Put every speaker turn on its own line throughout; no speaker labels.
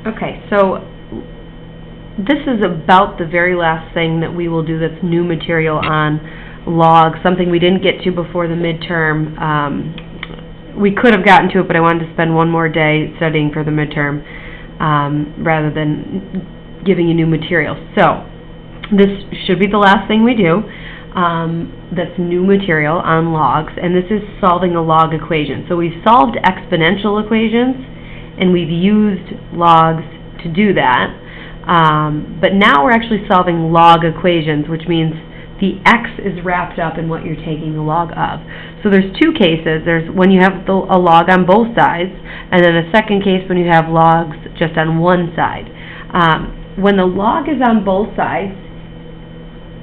Okay, so this is about the very last thing that we will do that's new material on log, something we didn't get to before the midterm. We could have gotten to it, but I wanted to spend one more day studying for the midterm rather than giving you new material. So, this should be the last thing we do that's new material on logs, and this is solving a log equation. So we've solved exponential equations, and we've used logs to do that. But now we're actually solving log equations, which means the x is wrapped up in what you're taking the log of. So there's two cases. There's when you have a log on both sides, and then a second case when you have logs just on one side. When the log is on both sides,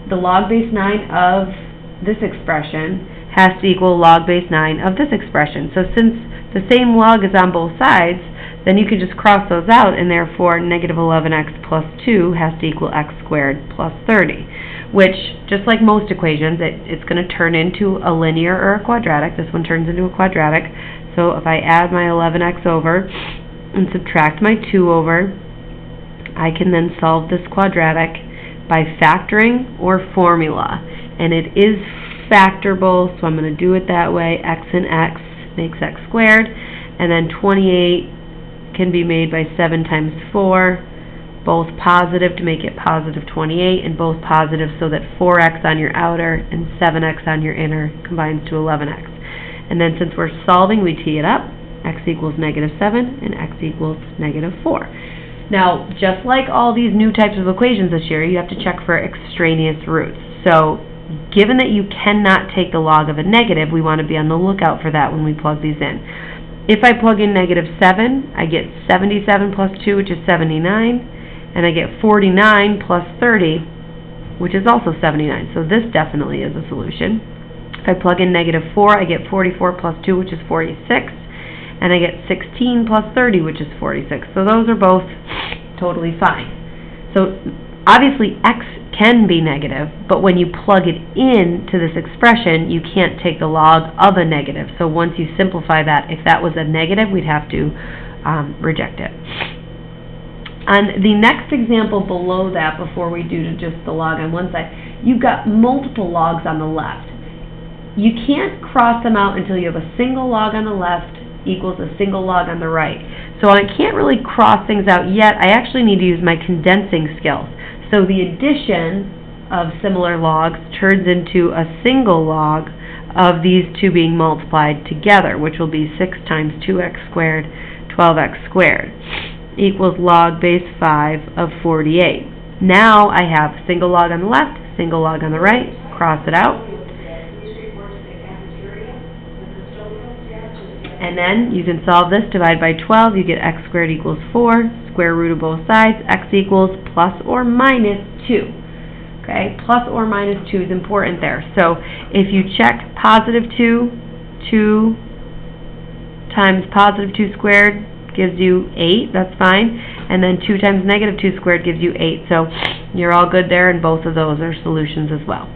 the log base 9 of this expression has to equal log base 9 of this expression. So since the same log is on both sides, then you can just cross those out, and therefore negative 11x plus 2 has to equal x squared plus 30, which, just like most equations, it's going to turn into a linear or a quadratic. This one turns into a quadratic. So if I add my 11x over and subtract my 2 over, I can then solve this quadratic by factoring or formula. And it is factorable, so I'm going to do it that way. X and x makes x squared, and then 28 can be made by 7 times 4, both positive to make it positive 28, and both positive so that 4x on your outer and 7x on your inner combines to 11x. And then since we're solving, we tee it up. X equals negative 7 and x equals negative 4. Now, just like all these new types of equations this year, you have to check for extraneous roots. So, given that you cannot take the log of a negative, we want to be on the lookout for that when we plug these in. If I plug in negative 7, I get 77 plus 2, which is 79, and I get 49 plus 30, which is also 79. So this definitely is a solution. If I plug in negative 4, I get 44 plus 2, which is 46, and I get 16 plus 30, which is 46. So those are both totally fine. So obviously x can be negative, but when you plug it into this expression, you can't take the log of a negative. So once you simplify that, if that was a negative, we'd have to reject it. On the next example below that, before we do to just the log on one side, you've got multiple logs on the left. You can't cross them out until you have a single log on the left equals a single log on the right. So I can't really cross things out yet. I actually need to use my condensing skills. So the addition of similar logs turns into a single log of these two being multiplied together, which will be 6 times 2x squared, 12x squared, equals log base 5 of 48. Now I have single log on the left, single log on the right, cross it out. And then you can solve this, divide by 12, you get x squared equals 4, square root of both sides, x equals plus or minus 2. Okay, plus or minus 2 is important there. So if you check positive 2, 2 times positive 2 squared gives you 8, that's fine. And then 2 times negative 2 squared gives you 8. So you're all good there, and both of those are solutions as well.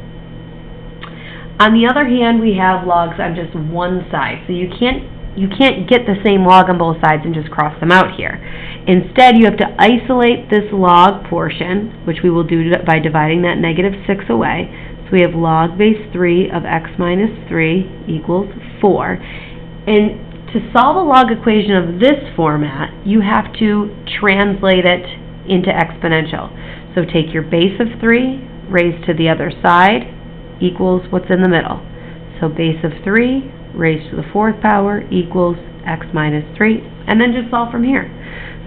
On the other hand, we have logs on just one side. So you can't get the same log on both sides and just cross them out here. Instead, you have to isolate this log portion, which we will do by dividing that negative 6 away. So we have log base 3 of x minus 3 equals 4. And to solve a log equation of this format, you have to translate it into exponential. So take your base of 3 raised to the other side equals what's in the middle. So base of 3 raised to the 4th power equals x minus 3, and then just solve from here.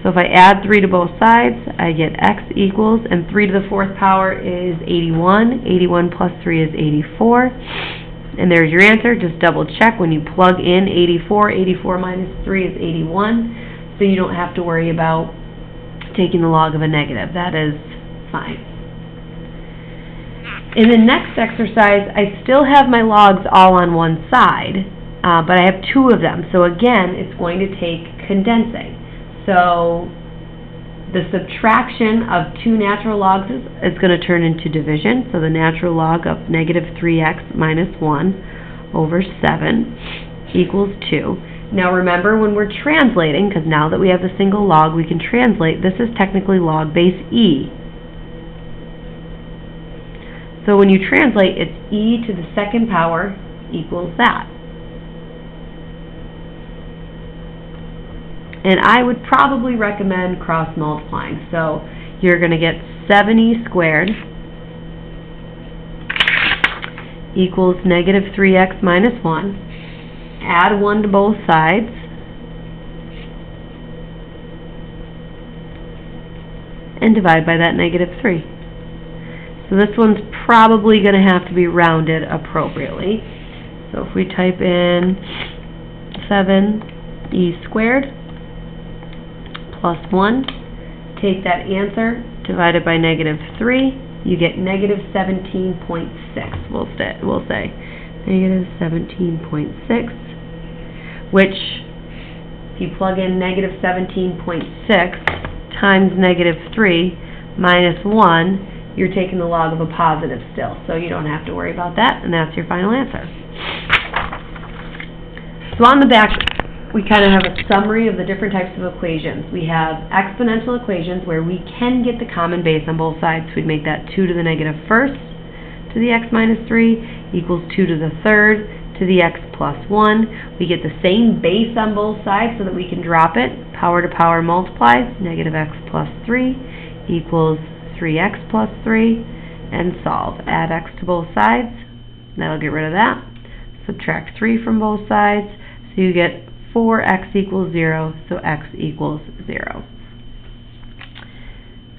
So if I add 3 to both sides, I get x equals, and 3 to the 4th power is 81. 81 plus 3 is 84. And there's your answer. Just double check when you plug in 84. 84 minus 3 is 81. So you don't have to worry about taking the log of a negative. That is fine. In the next exercise, I still have my logs all on one side, but I have 2 of them. So again, it's going to take condensing. So the subtraction of 2 natural logs is going to turn into division. So the natural log of negative 3x minus 1 over 7 equals 2. Now remember, when we're translating, because now that we have the single log, we can translate, this is technically log base e. So when you translate, it's e to the second power equals that. And I would probably recommend cross-multiplying. So you're going to get 7e squared equals negative 3x minus 1. Add 1 to both sides. And divide by that negative 3. So this one's probably going to have to be rounded appropriately. So if we type in 7e squared plus 1, take that answer, divide it by negative 3, you get negative 17.6, we'll say. Negative 17.6, which, if you plug in negative 17.6 times negative 3 minus 1, you're taking the log of a positive still, so you don't have to worry about that, and that's your final answer. So on the back, we kind of have a summary of the different types of equations. We have exponential equations where we can get the common base on both sides. We'd make that 2 to the negative first to the x minus 3 equals 2 to the third to the x plus 1. We get the same base on both sides so that we can drop it. Power to power multiplies. Negative x plus 3 equals 3x plus 3. And solve. Add x to both sides. That'll get rid of that. Subtract 3 from both sides. So you get 4x equals 0, so x equals 0.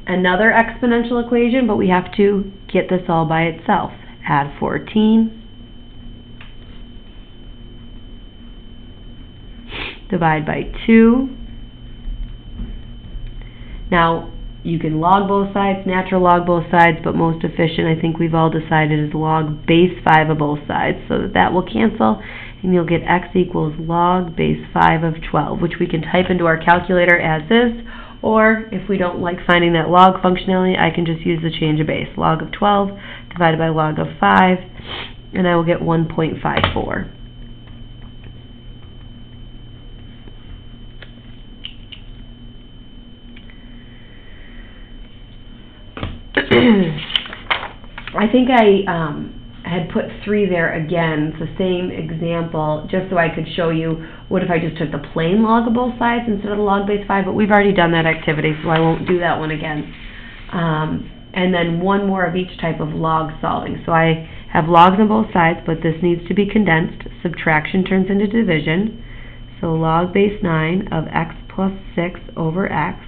Another exponential equation, but we have to get this all by itself. Add 14. Divide by 2. Now, you can log both sides, natural log both sides, but most efficient, I think we've all decided, is log base 5 of both sides, so that will cancel, and you'll get x equals log base 5 of 12, which we can type into our calculator as is, or if we don't like finding that log functionality, I can just use the change of base. Log of 12 divided by log of 5, and I will get 1.54. I think I had put 3 there again. It's the same example, just so I could show you what if I just took the plain log of both sides instead of the log base 5, but we've already done that activity, so I won't do that one again. And then one more of each type of log solving. So I have logs on both sides, but this needs to be condensed. Subtraction turns into division. So log base 9 of x plus 6 over x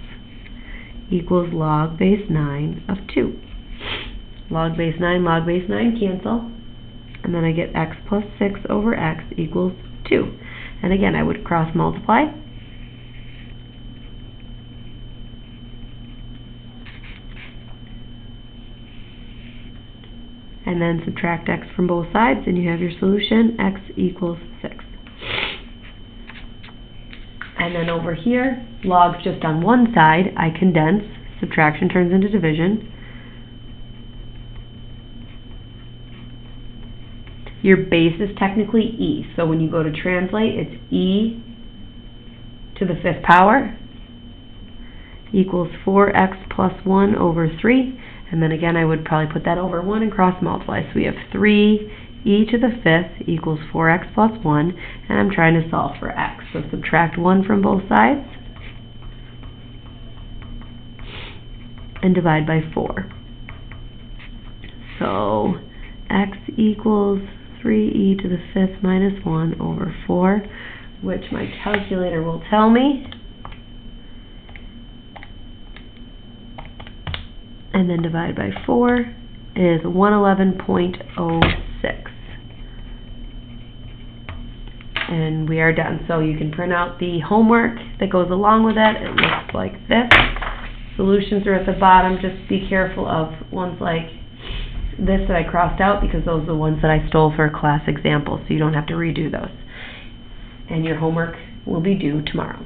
equals log base 9 of 2. Log base 9 cancel, and then I get x plus 6 over x equals 2. And again, I would cross multiply. And then subtract x from both sides, and you have your solution, x equals 6. And then over here, logs just on one side, I condense, subtraction turns into division. Your base is technically e, so when you go to translate, it's e to the 5th power equals 4x plus 1 over 3, and then again I would probably put that over 1 and cross multiply. So we have 3 e to the 5th equals 4x plus 1, and I'm trying to solve for x. So subtract 1 from both sides and divide by 4. So x equals 3e to the 5th minus 1 over 4, which my calculator will tell me. And then divide by 4 is 111.06. And we are done. So you can print out the homework that goes along with it. It looks like this. Solutions are at the bottom. Just be careful of ones like this that I crossed out, because those are the ones that I stole for a class example, so you don't have to redo those. And your homework will be due tomorrow.